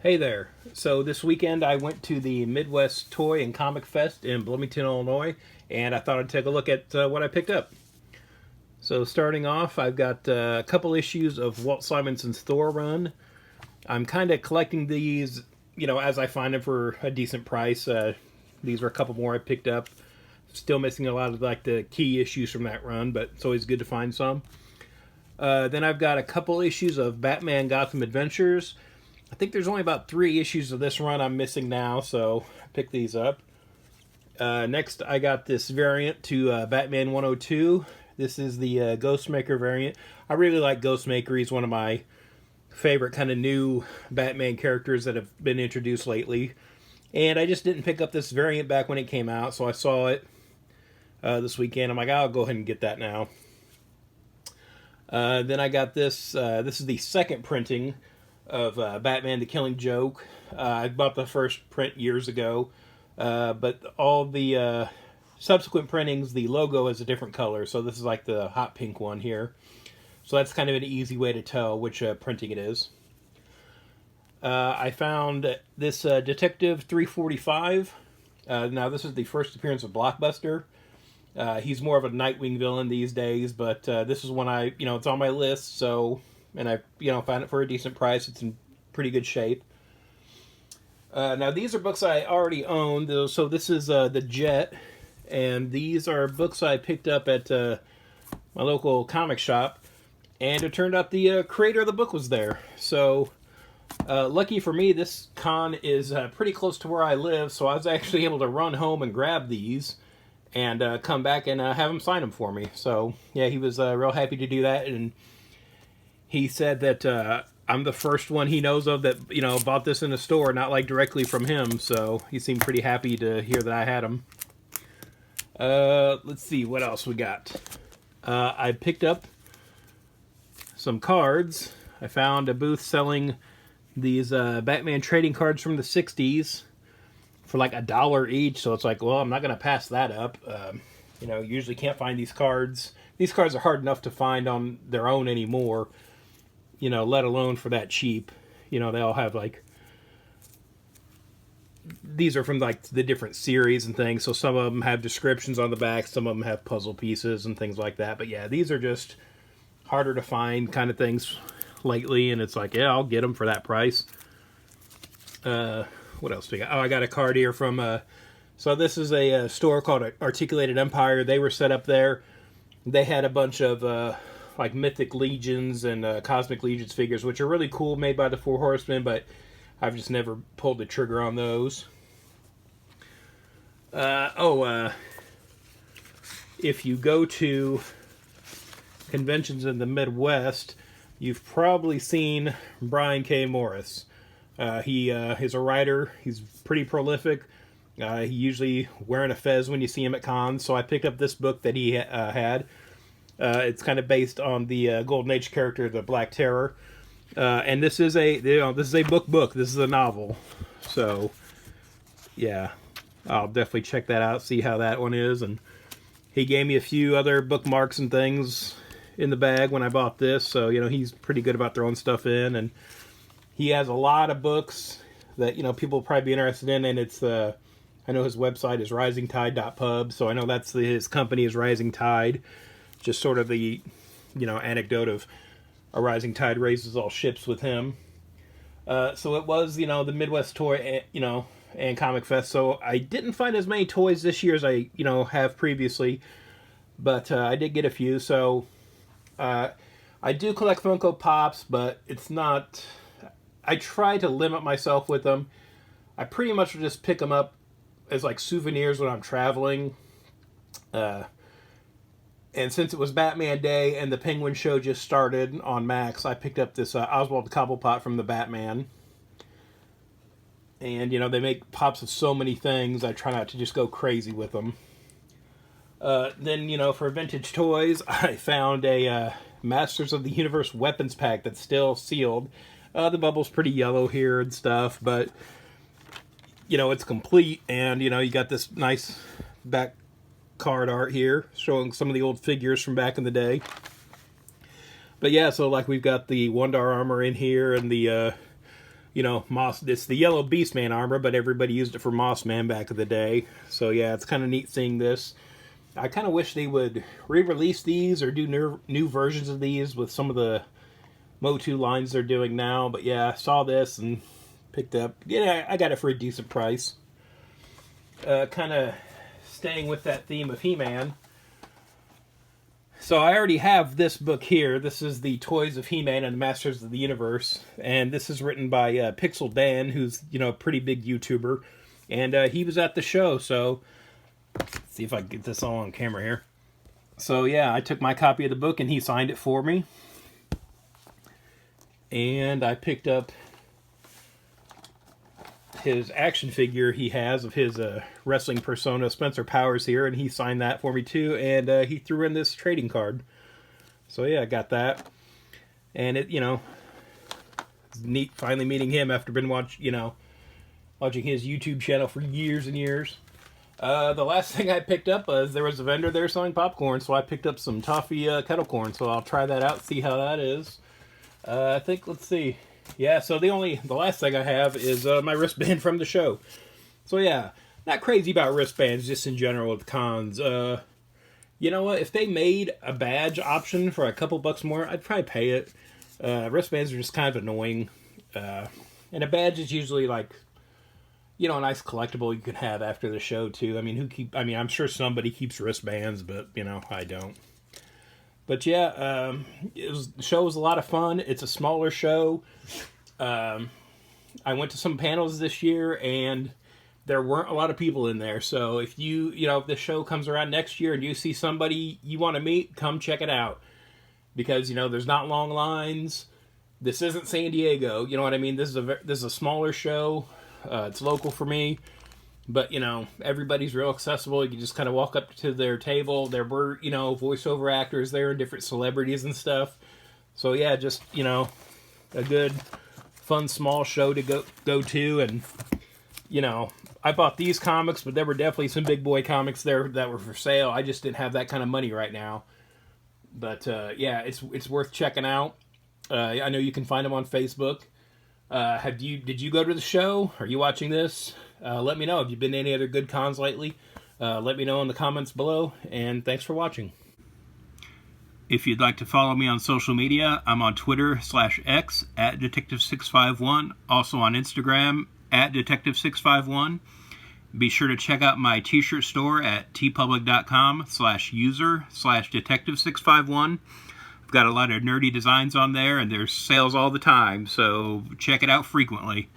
Hey there. So this weekend I went to the Midwest Toy and Comic Fest in Bloomington, Illinois, and I thought I'd take a look at what I picked up. So starting off, I've got a couple issues of Walt Simonson's Thor run. I'm kind of collecting these, as I find them for a decent price. These were a couple more I picked up. Still missing a lot of like the key issues from that run, but it's always good to find some. Then I've got a couple issues of Batman Gotham Adventures. I think there's only about 3 issues of this run I'm missing now, so I picked these up. Next, I got this variant to Batman 102. This is the Ghostmaker variant. I really like Ghostmaker. He's one of my favorite kind of new Batman characters that have been introduced lately. And I just didn't pick up this variant back when it came out, so I saw it this weekend. I'm like, I'll go ahead and get that now. Then I got this. This is the second printing of Batman the Killing Joke. I bought the first print years ago, but all the subsequent printings, the logo is a different color, so this is like the hot pink one here. So that's kind of an easy way to tell which printing it is. I found this Detective 345. Now this is the first appearance of Blockbuster. He's more of a Nightwing villain these days, but this is one it's on my list, so, and I, found it for a decent price. It's in pretty good shape. Now these are books I already own, so this is The Jet, and these are books I picked up at my local comic shop, and it turned out the creator of the book was there. So, lucky for me, this con is pretty close to where I live, so I was actually able to run home and grab these and come back and have him sign them for me. So, yeah, he was real happy to do that, and he said that I'm the first one he knows of that, bought this in a store, not like directly from him, so he seemed pretty happy to hear that I had them. Let's see, what else we got? I picked up some cards. I found a booth selling these Batman trading cards from the 60s for like $1 each, so it's like, well, I'm not going to pass that up. Usually can't find these cards. These cards are hard enough to find on their own anymore, let alone for that cheap. They all have like, these are from like the different series and things, so some of them have descriptions on the back, some of them have puzzle pieces and things like that. But yeah, these are just harder to find kind of things lately, and it's like, yeah, I'll get them for that price. What else do we got? Oh, I got a card here from so this is a store called Articulated Empire. They were set up there. They had a bunch of like Mythic Legions and Cosmic Legions figures, which are really cool, made by the Four Horsemen, but I've just never pulled the trigger on those. If you go to conventions in the Midwest, you've probably seen Brian K. Morris. He is a writer. He's pretty prolific. He usually wearing a fez when you see him at cons. So I picked up this book that he had. It's kind of based on the Golden Age character, the Black Terror. And this is a book. This is a novel. So yeah, I'll definitely check that out. See how that one is. And he gave me a few other bookmarks and things in the bag when I bought this. So he's pretty good about throwing stuff in, and he has a lot of books that, people will probably be interested in, and it's, I know his website is risingtide.pub, so I know that's his company is Rising Tide. Just sort of the, anecdote of a rising tide raises all ships with him. So it was, the Midwest Toy, and Comic Fest, so I didn't find as many toys this year as I, have previously, but I did get a few, so I do collect Funko Pops, but it's not... I try to limit myself with them. I pretty much will just pick them up as like souvenirs when I'm traveling. And since it was Batman Day and the Penguin Show just started on Max, I picked up this Oswald Cobblepot from the Batman. And, they make pops of so many things, I try not to just go crazy with them. Then, for vintage toys, I found a Masters of the Universe weapons pack that's still sealed. The bubble's pretty yellow here and stuff, but, it's complete, and, you got this nice back card art here, showing some of the old figures from back in the day. But yeah, so like we've got the Wonder Armor in here, and the you know, it's the yellow Beastman armor, but everybody used it for Mossman back in the day. So yeah, it's kind of neat seeing this. I kind of wish they would re-release these or do new versions of these with some of the Motu lines they're doing now. But yeah, I saw this and picked up. Yeah, I got it for a decent price. Kind of staying with that theme of He-Man. So I already have this book here. This is the Toys of He-Man and the Masters of the Universe. And this is written by Pixel Dan, who's, you know, a pretty big YouTuber. And he was at the show, so let's see if I can get this all on camera here. So yeah, I took my copy of the book and he signed it for me. And I picked up his action figure he has of his wrestling persona, Spencer Powers, here, and he signed that for me too, and he threw in this trading card. So yeah, I got that. And it, you know, it's neat finally meeting him after been watching his YouTube channel for years and years. The last thing I picked up was there was a vendor there selling popcorn, so I picked up some toffee kettle corn, so I'll try that out, see how that is. I think, let's see. Yeah, so the last thing I have is my wristband from the show. So yeah, not crazy about wristbands just in general with cons. You know what? If they made a badge option for a couple bucks more, I'd probably pay it. Wristbands are just kind of annoying. And a badge is usually like, you know, a nice collectible you can have after the show too. I mean, I'm sure somebody keeps wristbands, but you know, I don't. But yeah, the show was a lot of fun. It's a smaller show. I went to some panels this year, and there weren't a lot of people in there. So if if the show comes around next year and you see somebody you want to meet, come check it out. Because, you know, there's not long lines. This isn't San Diego. You know what I mean? This is a smaller show. It's local for me. But, you know, everybody's real accessible. You can just kind of walk up to their table. There were, you know, voiceover actors there and different celebrities and stuff. So, yeah, just, you know, a good, fun, small show to go to. And, you know, I bought these comics, but there were definitely some big boy comics there that were for sale. I just didn't have that kind of money right now. But, yeah, it's worth checking out. I know you can find them on Facebook. Did you go to the show? Are you watching this? Let me know. Have you been to any other good cons lately? Let me know in the comments below, and thanks for watching. If you'd like to follow me on social media, I'm on Twitter/X @Detective651, also on Instagram @Detective651. Be sure to check out my t-shirt store at tpublic.com/user/Detective651. Got a lot of nerdy designs on there, and there's sales all the time, so check it out frequently.